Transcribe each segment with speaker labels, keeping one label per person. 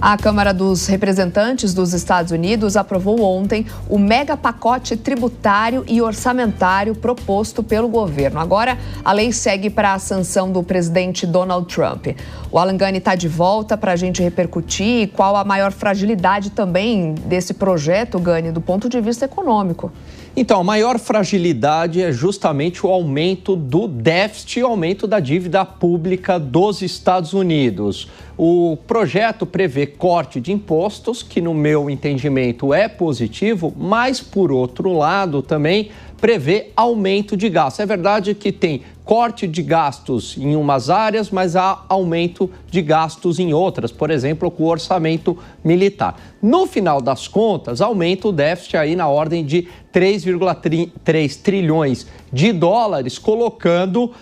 Speaker 1: A Câmara dos Representantes dos Estados Unidos aprovou ontem o mega pacote tributário e orçamentário proposto pelo governo. Agora, a lei segue para a sanção do presidente Donald Trump. O Alan Gani está de volta para a gente repercutir qual a maior fragilidade também desse projeto, Gani, do ponto de vista econômico.
Speaker 2: Então, a maior fragilidade é justamente o aumento do déficit e o aumento da dívida pública dos Estados Unidos. O projeto prevê corte de impostos, que no meu entendimento é positivo, mas por outro lado também prevê aumento de gastos. É verdade que tem corte de gastos em umas áreas, mas há aumento de gastos em outras, por exemplo, com o orçamento militar. No final das contas, aumenta o déficit aí na ordem de 3,3 trilhões de dólares, colocando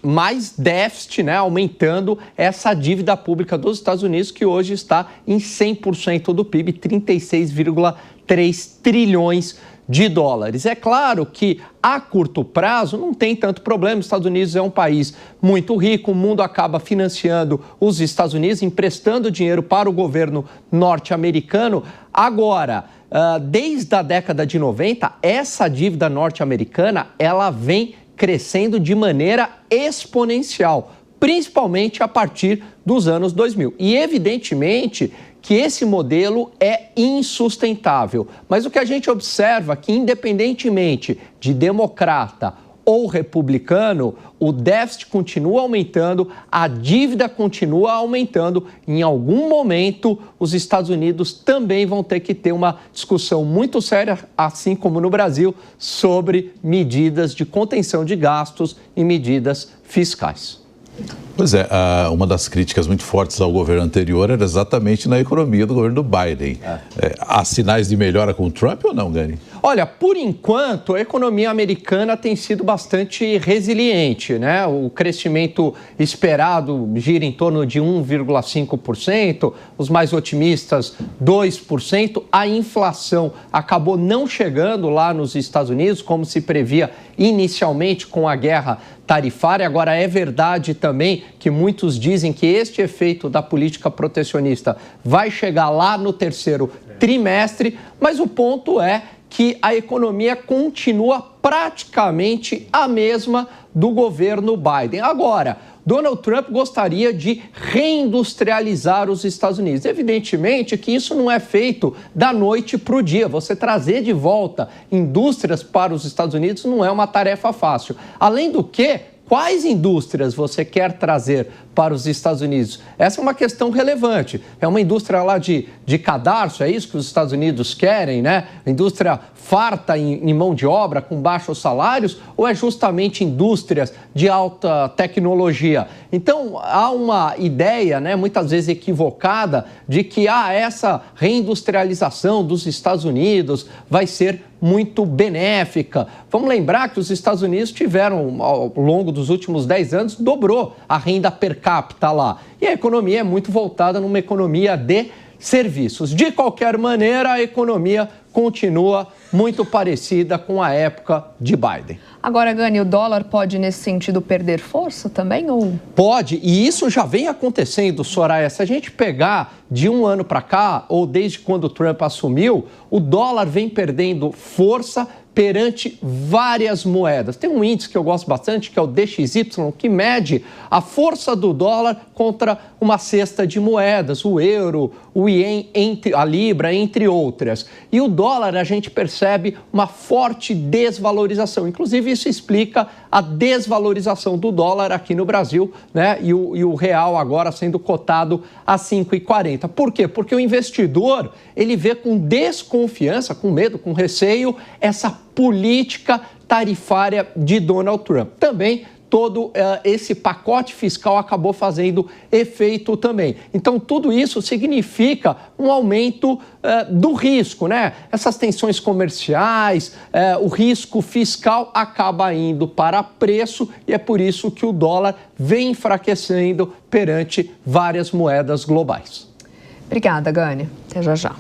Speaker 2: mais déficit, né, aumentando essa dívida pública dos Estados Unidos, que hoje está em 100% do PIB, 36,3 trilhões de dólares. É claro que a curto prazo não tem tanto problema. Os Estados Unidos é um país muito rico, o mundo acaba financiando os Estados Unidos, emprestando dinheiro para o governo norte-americano. Agora, desde a década de 90, essa dívida norte-americana, ela vem crescendo de maneira exponencial, principalmente a partir dos anos 2000. E, evidentemente, que esse modelo é insustentável. Mas o que a gente observa é que, independentemente de democrata ou republicano, o déficit continua aumentando, a dívida continua aumentando. Em algum momento, os Estados Unidos também vão ter que ter uma discussão muito séria, assim como no Brasil, sobre medidas de contenção de gastos e medidas fiscais.
Speaker 3: Pois é, uma das críticas muito fortes ao governo anterior era exatamente na economia do governo Biden. Há sinais de melhora com o Trump ou não, Gani?
Speaker 2: Olha, por enquanto, a economia americana tem sido bastante resiliente, né? O crescimento esperado gira em torno de 1,5%, os mais otimistas 2%. A inflação acabou não chegando lá nos Estados Unidos, como se previa inicialmente com a guerra tarifária. Agora, é verdade também que muitos dizem que este efeito da política protecionista vai chegar lá no terceiro trimestre, mas o ponto é que a economia continua praticamente a mesma do governo Biden. Agora, Donald Trump gostaria de reindustrializar os Estados Unidos. Evidentemente que isso não é feito da noite para o dia. Você trazer de volta indústrias para os Estados Unidos não é uma tarefa fácil. Além do que, quais indústrias você quer trazer para os Estados Unidos? Essa é uma questão relevante. É uma indústria lá de cadarço, é isso que os Estados Unidos querem, né? Indústria farta em mão de obra, com baixos salários, ou é justamente indústrias de alta tecnologia? Então, há uma ideia, né, muitas vezes equivocada, de que essa reindustrialização dos Estados Unidos vai ser muito benéfica. Vamos lembrar que os Estados Unidos tiveram, ao longo dos últimos 10 anos, dobrou a renda per capita lá. E a economia é muito voltada numa economia de serviços. De qualquer maneira, a economia continua muito parecida com a época de Biden.
Speaker 1: Agora, Gani, o dólar pode, nesse sentido, perder força também? Ou...
Speaker 2: Pode, e isso já vem acontecendo, Soraya. Se a gente pegar de um ano para cá, ou desde quando o Trump assumiu, o dólar vem perdendo força perante várias moedas. Tem um índice que eu gosto bastante, que é o DXY, que mede a força do dólar contra uma cesta de moedas, o euro, o ien, a libra, entre outras. E o dólar, a gente percebe uma forte desvalorização. Inclusive, isso explica a desvalorização do dólar aqui no Brasil, né? E o real agora sendo cotado a 5,40. Por quê? Porque o investidor, ele vê com desconfiança, com medo, com receio, essa política tarifária de Donald Trump. Também todo esse pacote fiscal acabou fazendo efeito também. Então, tudo isso significa um aumento do risco, né? Essas tensões comerciais, o risco fiscal acaba indo para preço e é por isso que o dólar vem enfraquecendo perante várias moedas globais.
Speaker 1: Obrigada, Gani. Até já já.